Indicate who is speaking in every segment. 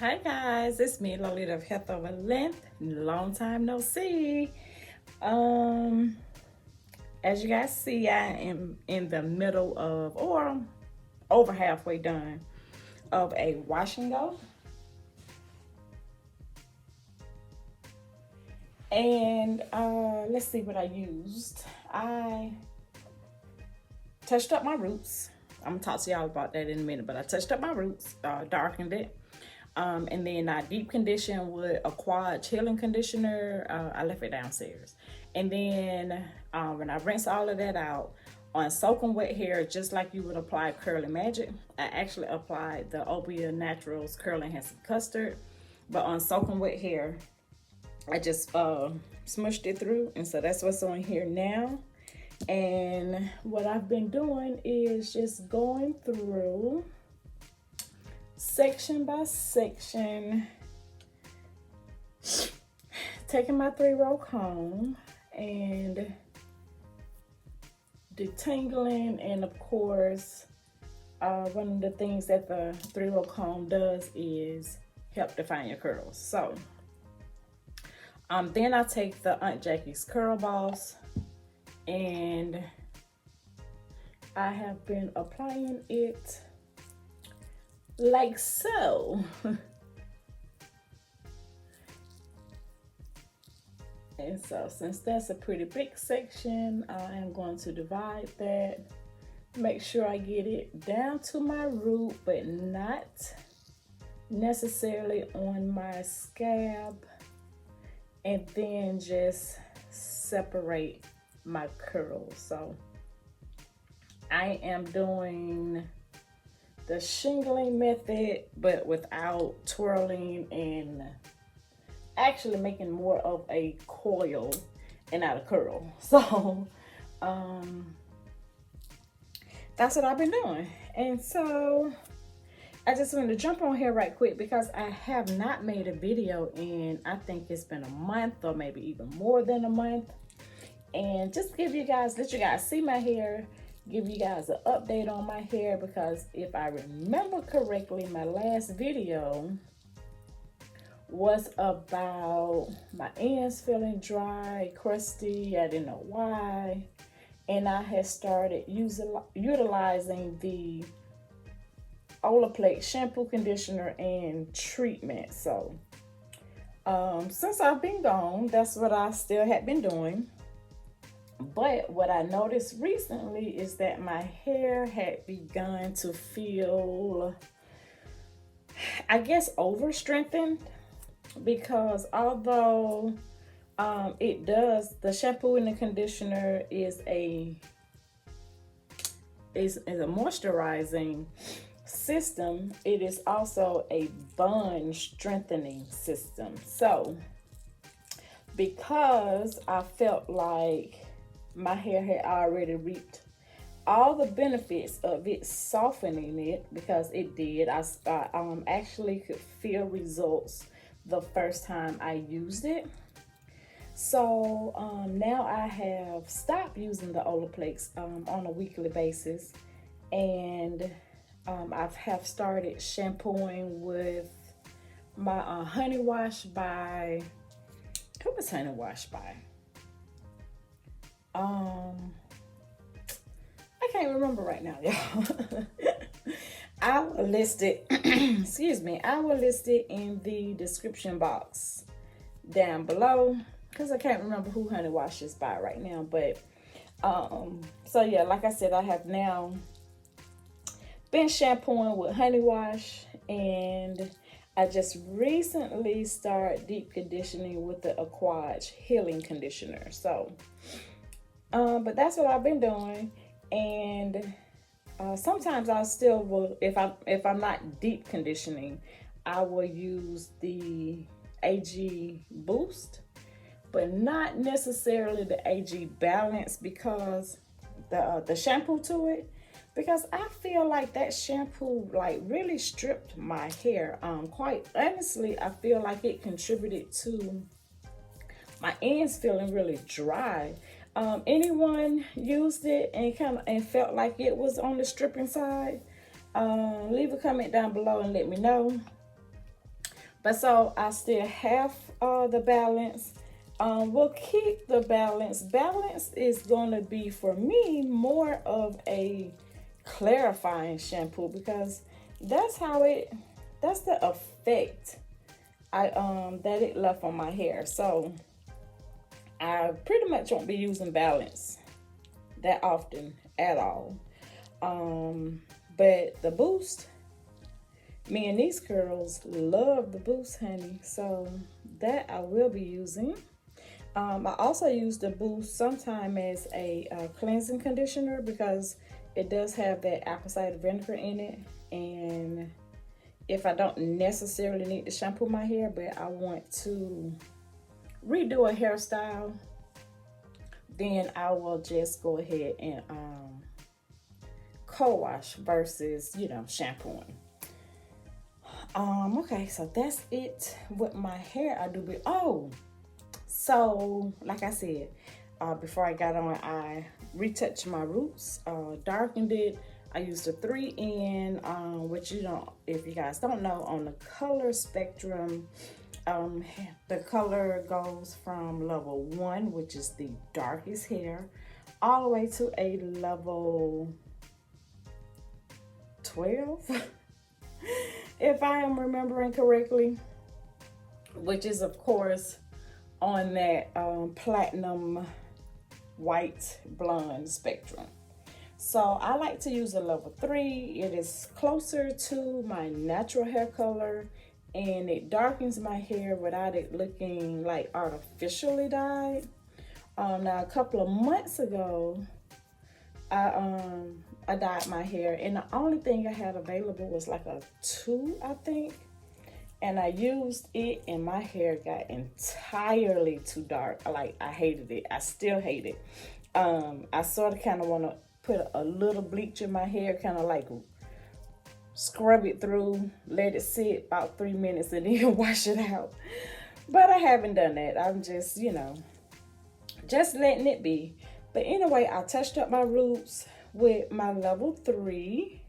Speaker 1: Hi guys, it's me, Lolita of Healthoverlength. Long time no see. Um, as you guys see, I am in the middle of, or over halfway done, of a wash and go. And let's see what I used. I touched up my roots. I'm gonna talk to y'all about that in a minute, but I touched up my roots, darkened it. And then I deep conditioned with Aquage healing conditioner. I left it downstairs. And then when I rinse all of that out on soaking wet hair, just like you would apply Curly Magic, I actually applied the Obia Naturals Curl Enhancing Custard. But on soaking wet hair, I just smushed it through. And so that's what's on here now. And what I've been doing is just going through section by section, taking my 3-row comb and detangling. And of course, one of the things that the 3-row comb does is help define your curls. So then I take the Aunt Jackie's Curl Boss, and I have been applying it like so. And so since that's a pretty big section, I am going to divide that, make sure I get it down to my root, but not necessarily on my scab, and then just separate my curls. So I am doing the shingling method, but without twirling and actually making more of a coil and not a curl. So that's what I've been doing. And so I just wanted to jump on here right quick because I have not made a video in, I think it's been a month or maybe even more than a month. And just give you guys, let you guys see my hair, give you guys an update on my hair, because if I remember correctly, my last video was about my ends feeling dry, crusty, I didn't know why, and I had started utilizing the Olaplex shampoo, conditioner, and treatment. So since I've been gone, that's what I still had been doing. But what I noticed recently is that my hair had begun to feel, I guess, over strengthened, because although it does, the shampoo and the conditioner is a moisturizing system, it is also a bond strengthening system. So because I felt like my hair had already reaped all the benefits of it softening it, because it did, I actually could feel results the first time I used it. So now I have stopped using the Olaplex on a weekly basis, and I have started shampooing with my Honey Wash by, who was Honey Wash by? I can't remember right now, y'all. I will list it, excuse me, I will list it in the description box down below, because I can't remember who Honey Wash is by right now. But so yeah, like I said, I have now been shampooing with Honey Wash, and I just recently started deep conditioning with the Aquage healing conditioner. So but that's what I've been doing. And sometimes I still will, if I'm not deep conditioning, I will use the AG Boost, but not necessarily the AG Balance, because the shampoo to it, because I feel like that shampoo like really stripped my hair. Quite honestly, I feel like it contributed to my ends feeling really dry. Anyone used it and felt like it was on the stripping side? Leave a comment down below and let me know. But so I still have the balance. We'll keep the balance. Balance is gonna be for me more of a clarifying shampoo because that's the effect that it left on my hair. So I pretty much won't be using balance that often at all. But the boost, me and these girls love the boost, honey. So that I will be using. I also use the boost sometime as a cleansing conditioner because it does have that apple cider vinegar in it. And if I don't necessarily need to shampoo my hair, but I want to redo a hairstyle, then I will just go ahead and co-wash versus, shampooing. Okay, so that's it with my hair. So like I said, before I got on, I retouched my roots, darkened it. I used a 3N, which if you guys don't know, on the color spectrum, the color goes from level 1, which is the darkest hair, all the way to a level 12, if I am remembering correctly, which is of course on that platinum white blonde spectrum. So I like to use a level 3. It is closer to my natural hair color and it darkens my hair without it looking like artificially dyed. Now a couple of months ago, I dyed my hair and the only thing I had available was like a 2, I think. And I used it and my hair got entirely too dark. I hated it. I still hate it. I sort of kind of want to put a little bleach in my hair, kind of like scrub it through, let it sit about 3 minutes and then wash it out. But I haven't done that. I'm just, just letting it be. But anyway, I touched up my roots with my level 3.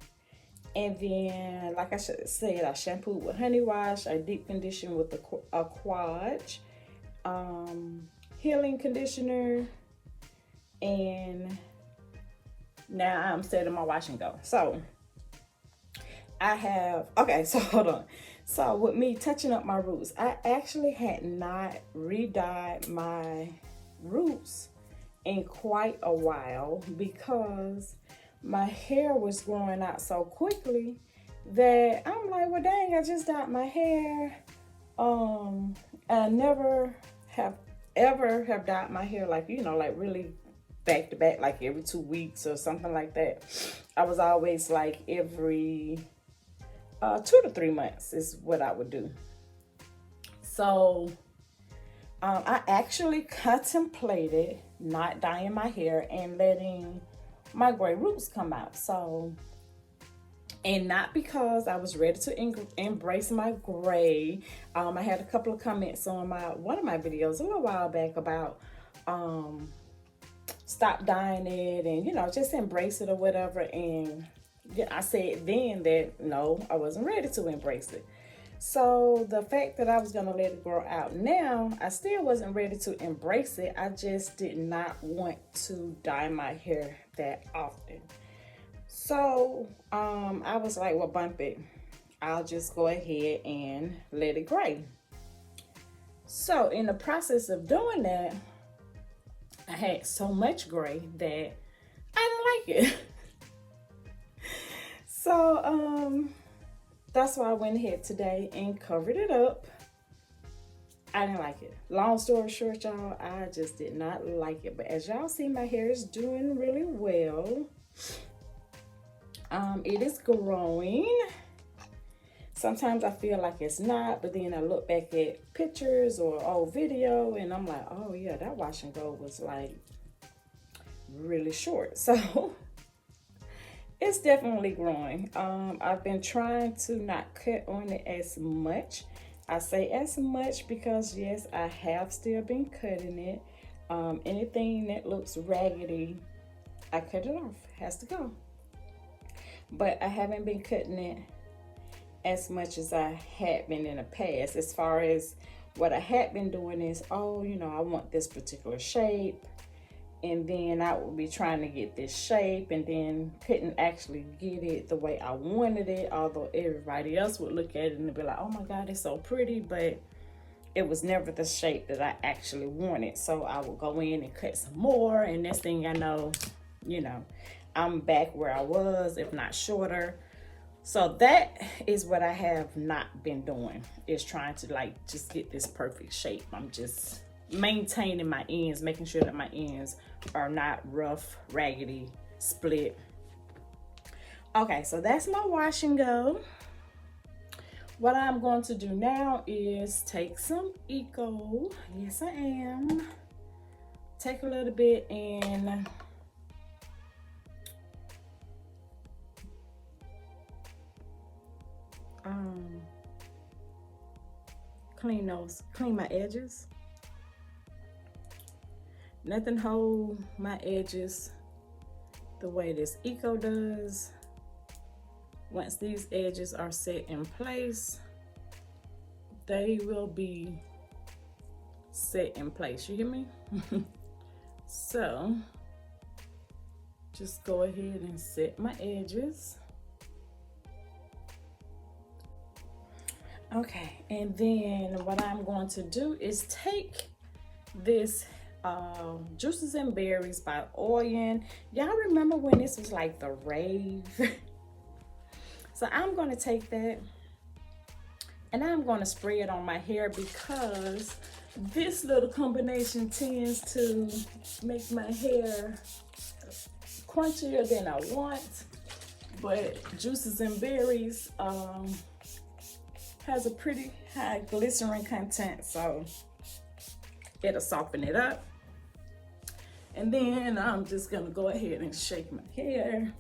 Speaker 1: And then, like I said, I shampooed with honey wash. I deep conditioned with the Aquage healing conditioner. And now I'm setting my wash and go. So hold on. So with me touching up my roots, I actually had not re-dyed my roots in quite a while because my hair was growing out so quickly that I'm like, well, dang, I just dyed my hair. I never have ever dyed my hair like really back to back, like every 2 weeks or something like that. I was always like every 2 to 3 months is what I would do. So I actually contemplated not dyeing my hair and letting my gray roots come out. So, and not because I was ready to embrace my gray. I had a couple of comments on one of my videos a little while back about stop dyeing it and just embrace it or whatever. And I said then that no, I wasn't ready to embrace it. So the fact that I was gonna let it grow out now, I still wasn't ready to embrace it. I just did not want to dye my hair that often. So I was like, well, bump it. I'll just go ahead and let it gray. So in the process of doing that, I had so much gray that I didn't like it. So that's why I went ahead today and covered it up. I didn't like it. Long story short, y'all, I just did not like it. But as y'all see, my hair is doing really well. It is growing. Sometimes I feel like it's not, but then I look back at pictures or old video and I'm like, oh yeah, that wash and go was like really short. So it's definitely growing. I've been trying to not cut on it as much. I say as much because yes, I have still been cutting it. Anything that looks raggedy, I cut it off. Has to go. But I haven't been cutting it as much as I had been in the past. As far as what I had been doing is, oh, you know, I want this particular shape, and then I would be trying to get this shape and then couldn't actually get it the way I wanted it, although everybody else would look at it and be like, oh my God, it's so pretty, but it was never the shape that I actually wanted. So I would go in and cut some more, and next thing I know, you know, I'm back where I was, if not shorter. So that is what I have not been doing, is trying to like just get this perfect shape. I'm just maintaining my ends, making sure that my ends are not rough, raggedy, split. Okay, so that's my wash and go. What I'm going to do now is take some Eco. Yes, I am. Take a little bit and clean my edges. Nothing hold my edges the way this Eco does. Once these edges are set in place, they will be set in place. You hear me? So just go ahead and set my edges. Okay, and then what I'm going to do is take this Juices and Berries by Oyins. Y'all remember when this was like the rave? So I'm going to take that and I'm going to spray it on my hair, because this little combination tends to make my hair crunchier than I want. But Juices and Berries has a pretty high glycerin content, so it'll soften it up. And then I'm just gonna go ahead and shake my hair.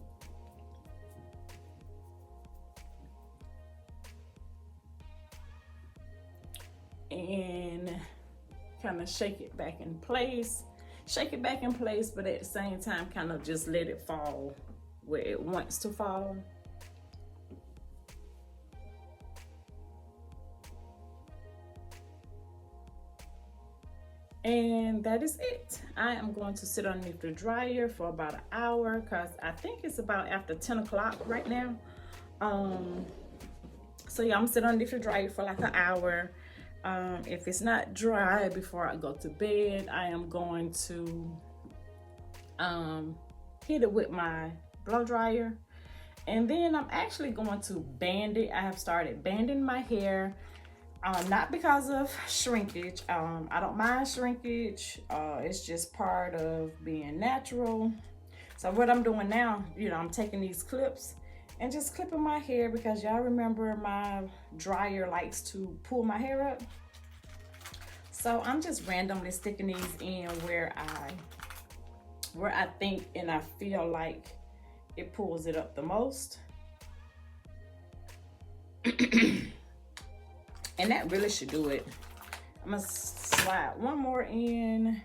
Speaker 1: And kind of shake it back in place. Shake it back in place, but at the same time, kind of just let it fall where it wants to fall. And that is it. I am going to sit underneath the dryer for about an hour, because I think it's about after 10 o'clock right now. So yeah, I'm gonna sit underneath the dryer for like an hour. If it's not dry before I go to bed, I am going to hit it with my blow dryer. And then I'm actually going to band it. I have started banding my hair. Not because of shrinkage. I don't mind shrinkage. It's just part of being natural. So what I'm doing now, you know, I'm taking these clips and just clipping my hair, because y'all remember my dryer likes to pull my hair up. So I'm just randomly sticking these in where I think and I feel like it pulls it up the most. And that really should do it. I'm gonna slide one more in.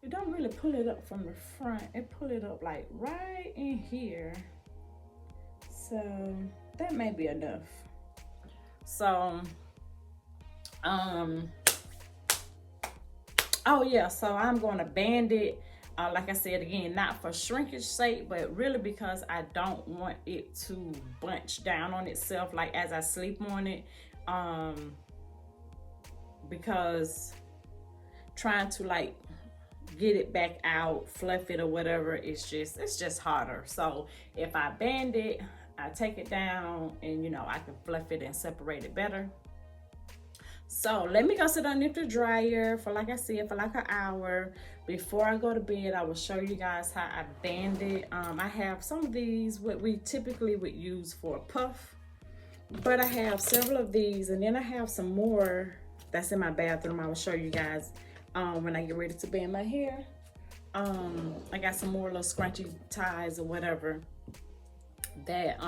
Speaker 1: It don't really pull it up from the front. It pull it up like right in here. So that may be enough. So, oh yeah, so I'm gonna band it. Like I said, again, not for shrinkage sake, but really because I don't want it to bunch down on itself like as I sleep on it. Because trying to like get it back out, fluff it or whatever, it's just harder. So if I band it, I take it down and, you know, I can fluff it and separate it better. So let me go sit underneath the dryer for, like I said, for like an hour. Before I go to bed, I will show you guys how I band it. I have some of these, what we typically would use for a puff, but I have several of these, and then I have some more that's in my bathroom. I will show you guys when I get ready to band my hair. I got some more little scrunchy ties or whatever that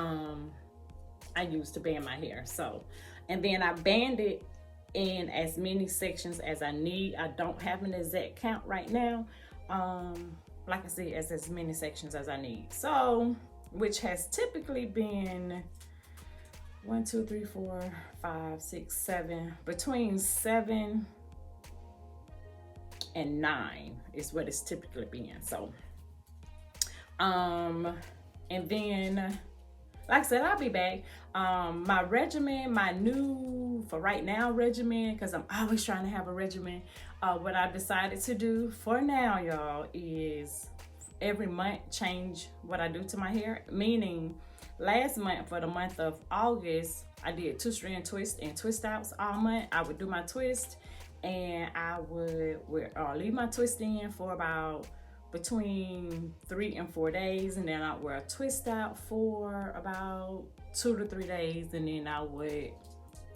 Speaker 1: I use to band my hair. So, and then I band it in as many sections as I need. I don't have an exact count right now. Like I said, as many sections as I need. So, which has typically been 1, 2, 3, 4, 5, 6, 7. Between 7 and 9 is what it's typically been. So, and then, like I said, I'll be back. My regimen, my new, for right now, regimen, because I'm always trying to have a regimen. What I decided to do for now, y'all, is every month change what I do to my hair. Meaning, last month, for the month of August, I did 2-strand twist and twist outs all month. I would do my twist, and I would leave my twist in for about between 3 and 4 days, and then I would wear a twist out for about 2 to 3 days, and then I would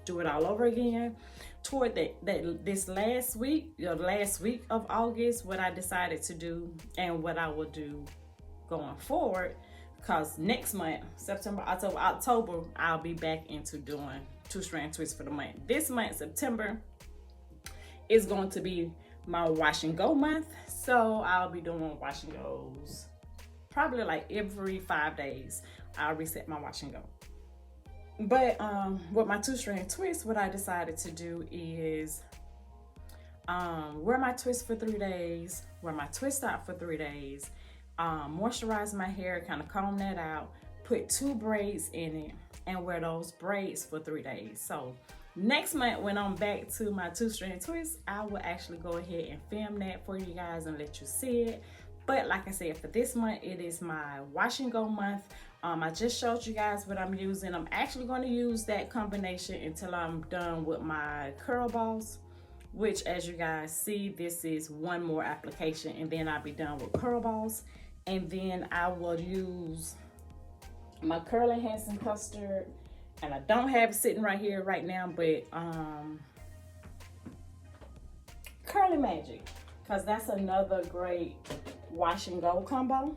Speaker 1: do it all over again. Toward this last week, the last week of August, what I decided to do and what I will do going forward, because next month, September, October, I'll be back into doing 2-strand twists for the month. This month, September, is going to be my wash and go month. So I'll be doing wash and goes probably like every 5 days. I'll reset my wash and go. But with my 2-strand twist, what I decided to do is wear my twist for 3 days, wear my twist out for 3 days, moisturize my hair, kind of comb that out, put 2 braids in it, and wear those braids for 3 days. So next month, when I'm back to my 2-strand twist, I will actually go ahead and film that for you guys and let you see it. But like I said, for this month, it is my wash and go month. I just showed you guys what I'm using. I'm actually going to use that combination until I'm done with my curl balls, which, as you guys see, this is one more application, and then I'll be done with curl balls. And then I will use my curl enhancing custard, and I don't have it sitting right here right now, but Curly Magic, because that's another great wash and go combo.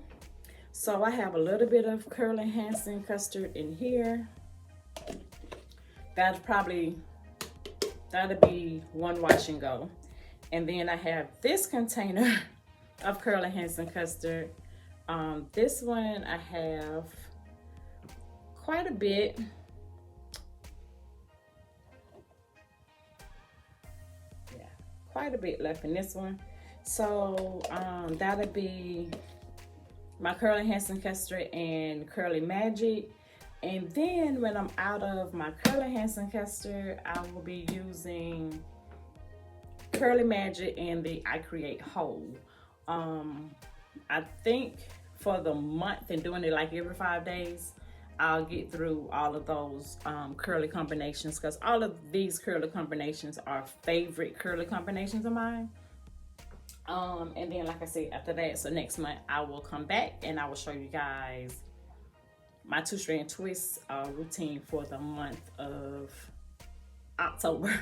Speaker 1: So I have a little bit of curl enhancing custard in here. That'll be one wash and go. And then I have this container of curl enhancing custard. This one I have quite a bit. Yeah, quite a bit left in this one. So that'll be my curl enhancing custard and Curly Magic. And then when I'm out of my curl enhancing custard, I will be using Curly Magic and the I Create Whole. I think for the month and doing it like every 5 days, I'll get through all of those curly combinations, because all of these curly combinations are favorite curly combinations of mine. And then, like I said, after that, so next month I will come back and I will show you guys my 2-strand twist routine for the month of October.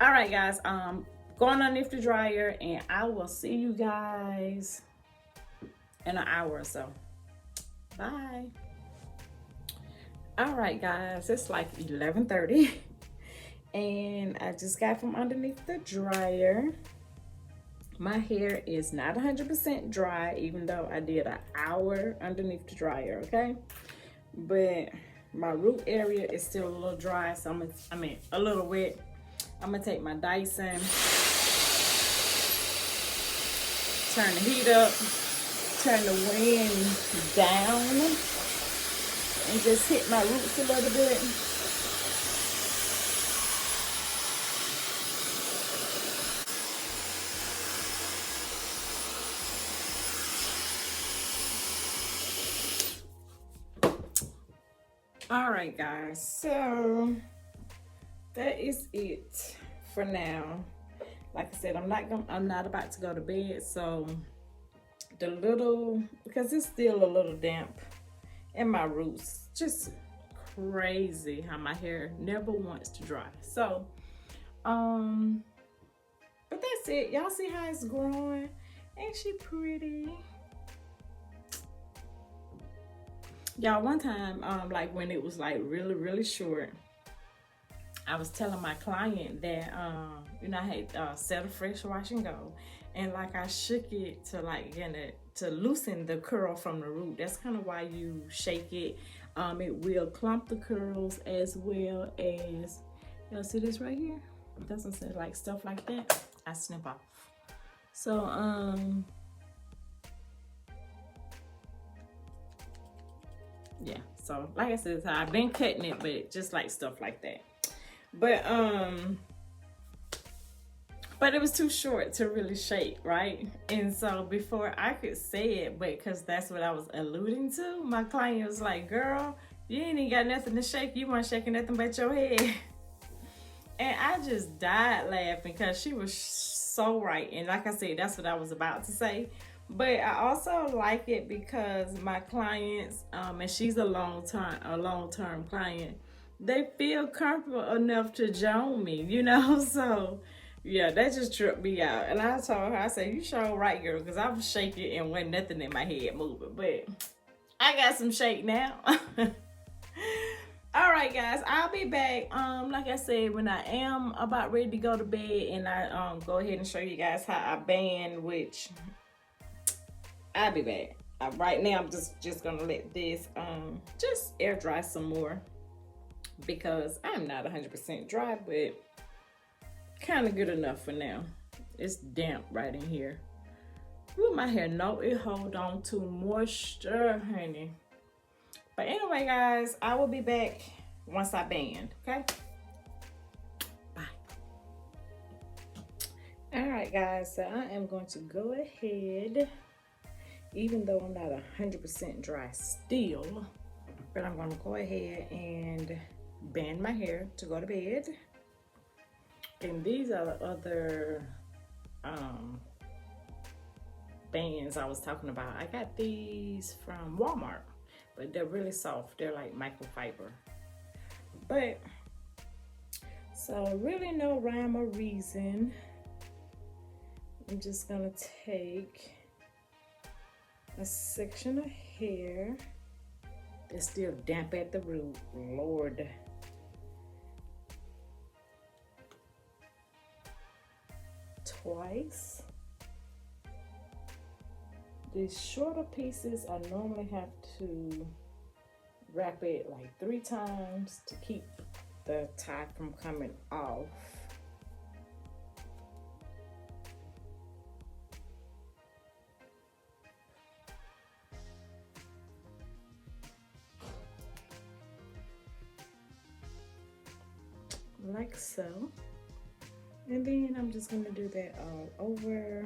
Speaker 1: All right, guys, going underneath the dryer, and I will see you guys in an hour or so. Bye. All right, guys, it's like 11:30 and I just got from underneath the dryer. My hair is not 100% dry, even though I did an hour underneath the dryer, okay? But my root area is still a little dry, so a little wet. I'm gonna take my Dyson, turn the heat up, turn the wind down, and just hit my roots a little bit. All right, guys, so that is it for now. Like I said, I'm not about to go to bed, so because it's still a little damp in my roots. Just crazy how my hair never wants to dry. So but that's it. Y'all see how it's growing? Ain't she pretty? Y'all, one time, like when it was like really short, I was telling my client that, I had set a fresh wash and go, and like I shook it to like, to loosen the curl from the root. That's kind of why you shake it. It will clump the curls as well as, y'all see this right here? It doesn't say like stuff like that. I snip off. So, yeah. So, like I said, I've been cutting it, but just like stuff like that. But it was too short to really shake, right? And so before I could say it, but because that's what I was alluding to, my client was like, girl, you ain't even got nothing to shake. You weren't shaking nothing but your head. And I just died laughing because she was so right. And like I said, that's what I was about to say. But I also like it because my clients, and she's a long-term client, they feel comfortable enough to join me, you know? So yeah, that just tripped me out. And I told her, I said, you sure right, girl, because I was shaking and wasn't nothing in my head moving. But I got some shake now. All right, guys, I'll be back. Like I said, when I am about ready to go to bed, and I go ahead and show you guys how I band, which I'll be back. Right now, I'm just gonna let this just air dry some more because I'm not 100% dry, but kind of good enough for now. It's damp right in here. Ooh, my hair, no, it hold on to moisture, honey. But anyway, guys, I will be back once I band, okay? Bye. All right, guys, so I am going to go ahead, even though I'm not 100% dry still, but I'm gonna go ahead and band my hair to go to bed. And these are the other bands I was talking about. I got these from Walmart, but they're really soft. They're like microfiber. But, so really no rhyme or reason. I'm just gonna take a section of hair that's still damp at the root, Lord. Twice. These shorter pieces, I normally have to wrap it like 3 times to keep the tie from coming off. Like so. And then I'm just gonna do that all over.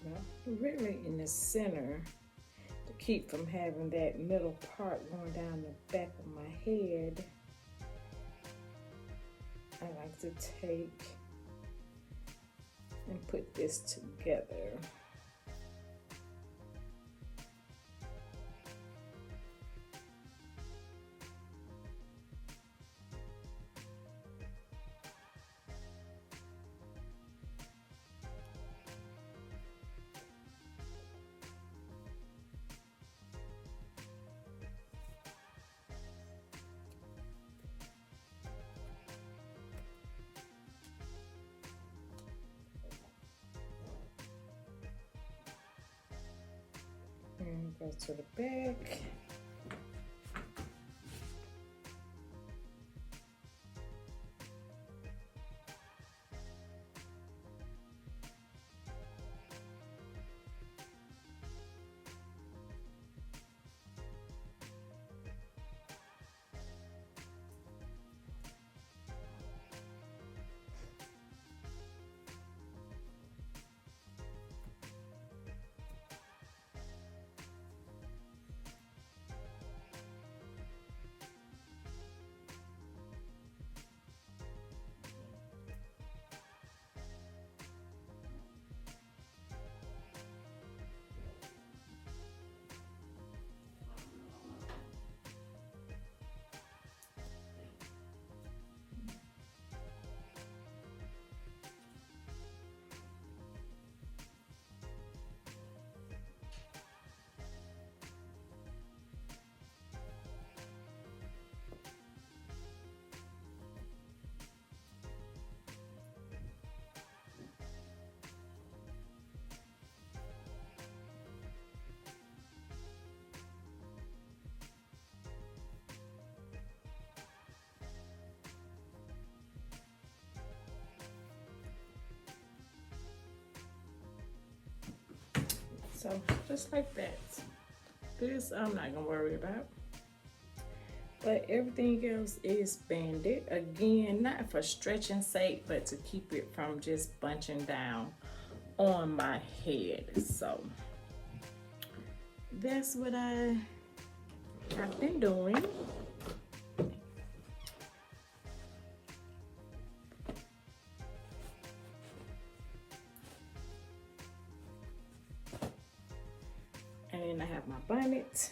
Speaker 1: Well, really in the center to keep from having that middle part going down the back of my head. I like to take and put this together. And go to the back. So just like that. This I'm not gonna worry about. But everything else is banded. Again, not for stretching sake, but to keep it from just bunching down on my head. So that's what I've been doing. And then I have my bonnet.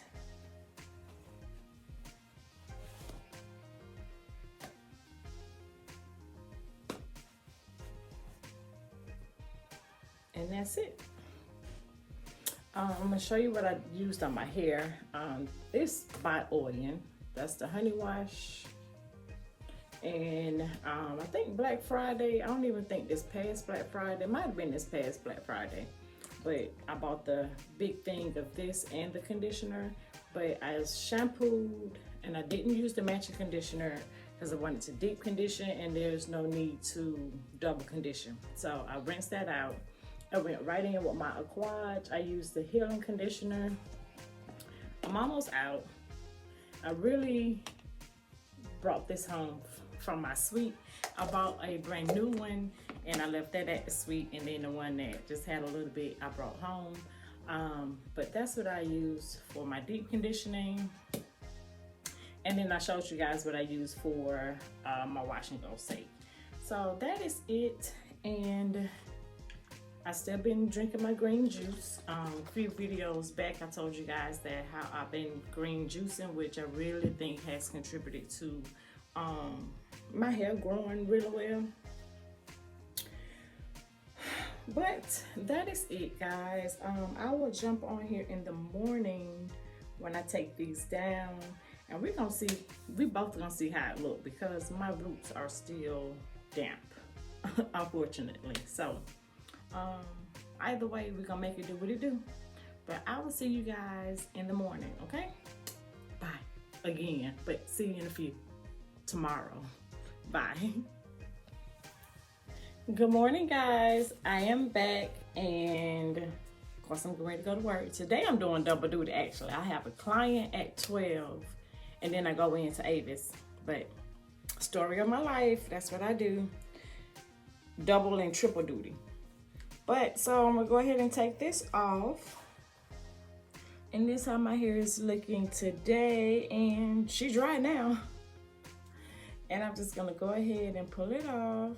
Speaker 1: And that's it. I'm gonna show you what I used on my hair. This by Oyins. That's the honey wash. And I think Black Friday, I don't even think this past Black Friday, it might have been this past Black Friday, but I bought the big thing of this and the conditioner. But I shampooed and I didn't use the matching conditioner because I wanted to deep condition and there's no need to double condition. So I rinsed that out. I went right in with my Aquage. I used the healing conditioner. I'm almost out. I really brought this home from my suite. I bought a brand new one and I left that at the suite, and then the one that just had a little bit I brought home. But that's what I use for my deep conditioning. And then I showed you guys what I use for my wash and go sake. So that is it. And I still been drinking my green juice. A few videos back I told you guys that how I've been green juicing, which I really think has contributed to my hair growing really well. But that is it, guys. I will jump on here in the morning when I take these down, and we're gonna see, we both gonna see how it look, because my roots are still damp unfortunately. So either way, we're gonna make it do what it do. But I will see you guys in the morning, okay? Bye again, but see you in a few tomorrow. Bye. Good morning, guys. I am back, and of course I'm ready to go to work. Today I'm doing double duty. Actually, I have a client at 12 and then I go into Avis. But story of my life, that's what I do. Double and triple duty. But so I'm gonna go ahead and take this off. And this is how my hair is looking today, and she's dry now. And I'm just gonna go ahead and pull it off.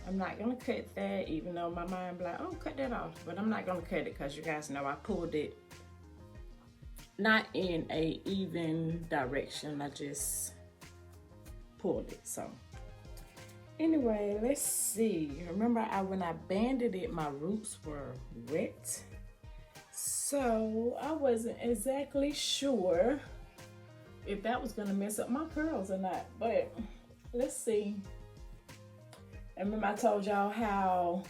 Speaker 1: I'm not gonna cut that, even though my mind be like, oh, cut that off. But I'm not gonna cut it because you guys know I pulled it not in a even direction. I just pulled it. So anyway, let's see. Remember, when I banded it, my roots were wet. So I wasn't exactly sure if that was gonna mess up my curls or not. But let's see. And remember I told y'all how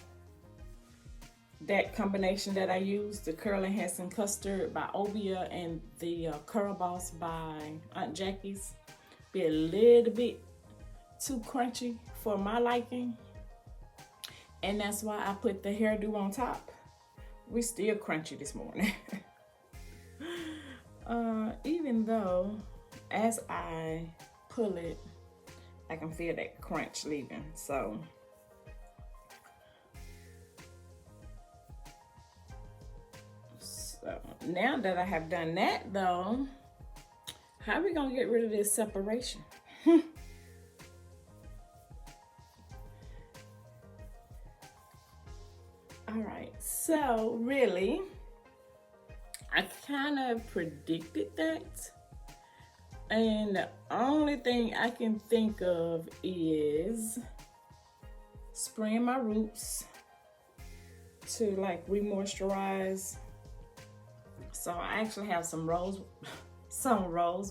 Speaker 1: that combination that I used, the Curl Enhancing Custard by Obia and the Curl Boss by Aunt Jackie's, be a little bit too crunchy for my liking. And that's why I put the hairdo on top. We still crunchy this morning. Even though as I pull it, I can feel that crunch leaving. So now that I have done that though, how are we gonna get rid of this separation? All right, so really, I kind of predicted that. And the only thing I can think of is spraying my roots to like re-moisturize. So I actually have some rose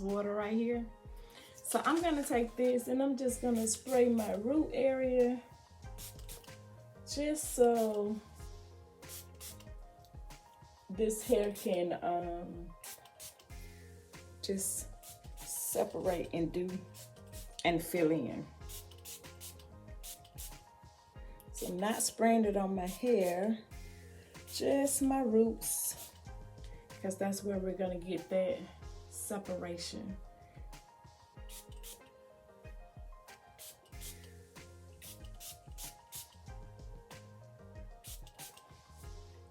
Speaker 1: water right here. So I'm gonna take this and I'm just gonna spray my root area just so this hair can just separate and fill in. So I'm not spraying it on my hair, just my roots, because that's where we're gonna get that separation.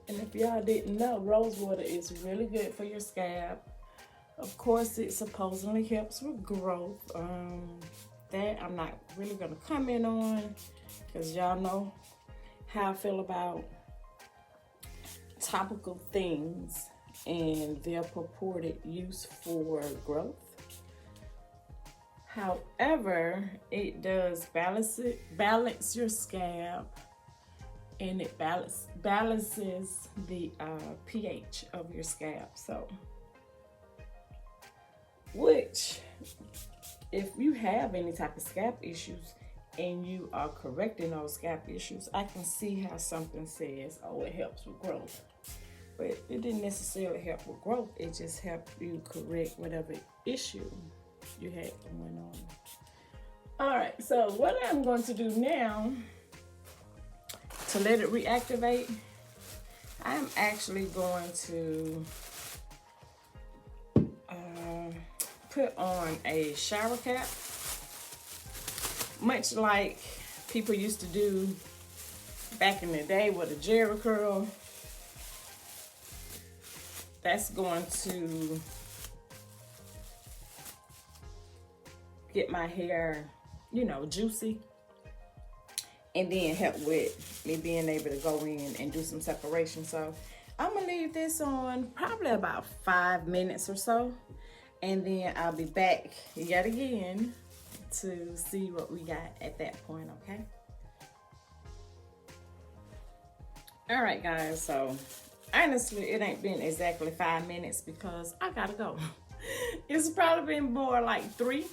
Speaker 1: And if y'all didn't know, rose water is really good for your scalp. Of course, it supposedly helps with growth. That I'm not really gonna comment on, because y'all know how I feel about topical things and their purported use for growth. However, it does balance your scalp, and it balances the pH of your scalp. So, which, if you have any type of scalp issues and you are correcting those scalp issues, I can see how something says, oh, it helps with growth. But it didn't necessarily help with growth. It just helped you correct whatever issue you had going on. All right, so what I'm going to do now to let it reactivate, I'm actually going to put on a shower cap, much like people used to do back in the day with a Jerry curl. That's going to get my hair, you know, juicy, and then help with me being able to go in and do some separation. So I'm gonna leave this on probably about 5 minutes or so, and then I'll be back yet again to see what we got at that point, okay? All right, guys, so honestly, it ain't been exactly 5 minutes because I gotta go. It's probably been more like 3,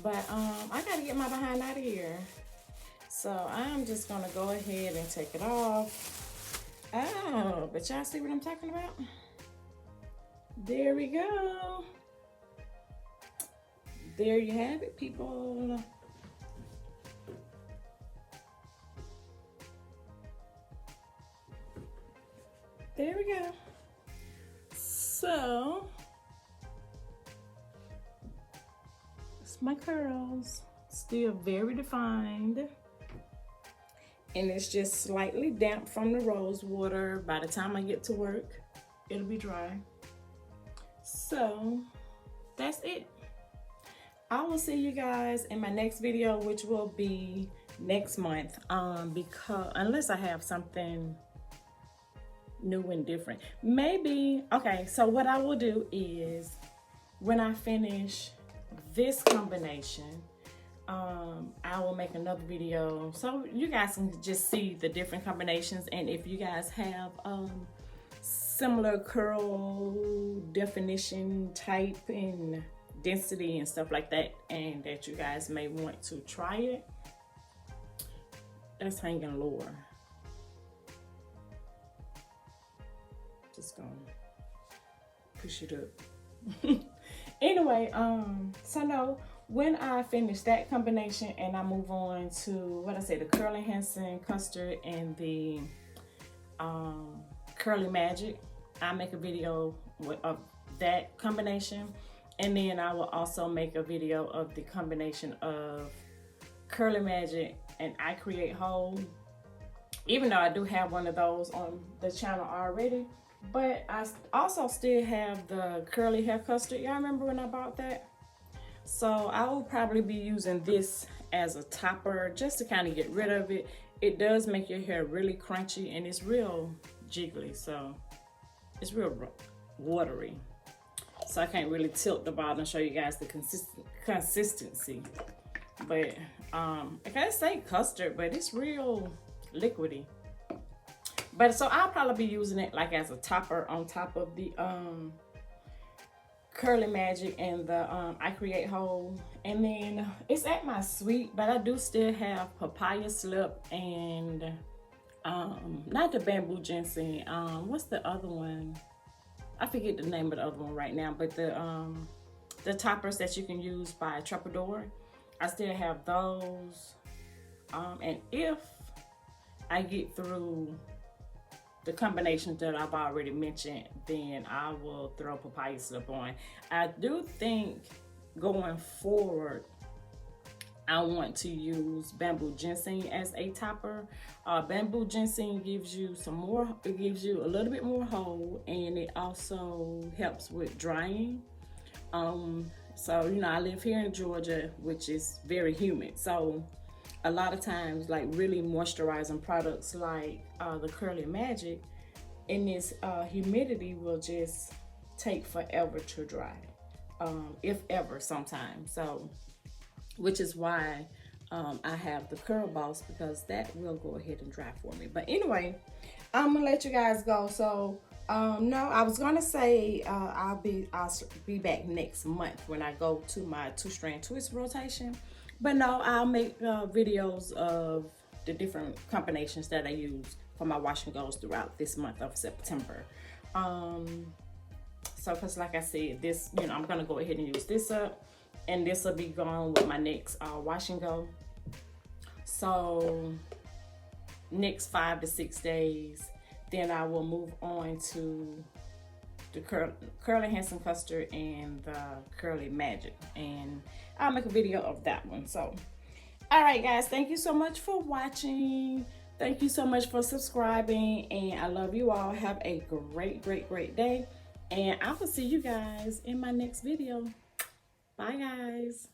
Speaker 1: but I gotta get my behind out of here. So I'm just gonna go ahead and take it off. Oh, but y'all see what I'm talking about? There we go. There you have it, people. There we go. So, it's my curls. Still very defined. And it's just slightly damp from the rose water. By the time I get to work, it'll be dry. So, that's it. I will see you guys in my next video, which will be next month. Because unless I have something new and different, maybe. Okay, so what I will do is when I finish this combination, I will make another video so you guys can just see the different combinations, and if you guys have similar curl definition type and density and stuff like that, and that you guys may want to try it. That's hanging lower. Just gonna push it up. Anyway, so no, when I finish that combination and I move on to what I say, the Curly Hansen Custard and the Curly Magic, I'll make a video of that combination, and then I will also make a video of the combination of Curly Magic and I Create Whole, even though I do have one of those on the channel already. But I also still have the curly hair custard. Y'all remember when I bought that? So I will probably be using this as a topper just to kind of get rid of it. It does make your hair really crunchy, and it's real jiggly, so it's real watery. So I can't really tilt the bottom and show you guys the consistency. But I can't say custard, but it's real liquidy. But so I'll probably be using it like as a topper on top of the Curly Magic and the I Create Whole. And then it's at my sweet, but I do still have papaya slip and not the bamboo ginseng. What's the other one? I forget the name of the other one right now, but the toppers that you can use by Troubadour, I still have those. And if I get through the combinations that I've already mentioned, then I will throw papaya syrup on. I do think going forward, I want to use bamboo ginseng as a topper. Bamboo ginseng gives you it gives you a little bit more hold, and it also helps with drying. So, you know, I live here in Georgia, which is very humid. So a lot of times, like really moisturizing products like the Curly Magic, in this humidity will just take forever to dry, if ever sometimes. So, which is why I have the Curl Boss, because that will go ahead and dry for me. But anyway, I'm gonna let you guys go. So no, I was gonna say I'll be back next month when I go to my 2-strand twist rotation. But no, I'll make videos of the different combinations that I use for my wash and goes throughout this month of September. So, cause like I said, this, you know, I'm gonna go ahead and use this up, and this will be gone with my next wash and go. So next 5 to 6 days, then I will move on to the Curly Handsome Custard and the Curly Magic, and I'll make a video of that one. So, all right, guys, thank you so much for watching. Thank you so much for subscribing, and I love you all. Have a great, great, great day, and I will see you guys in my next video. Bye, guys.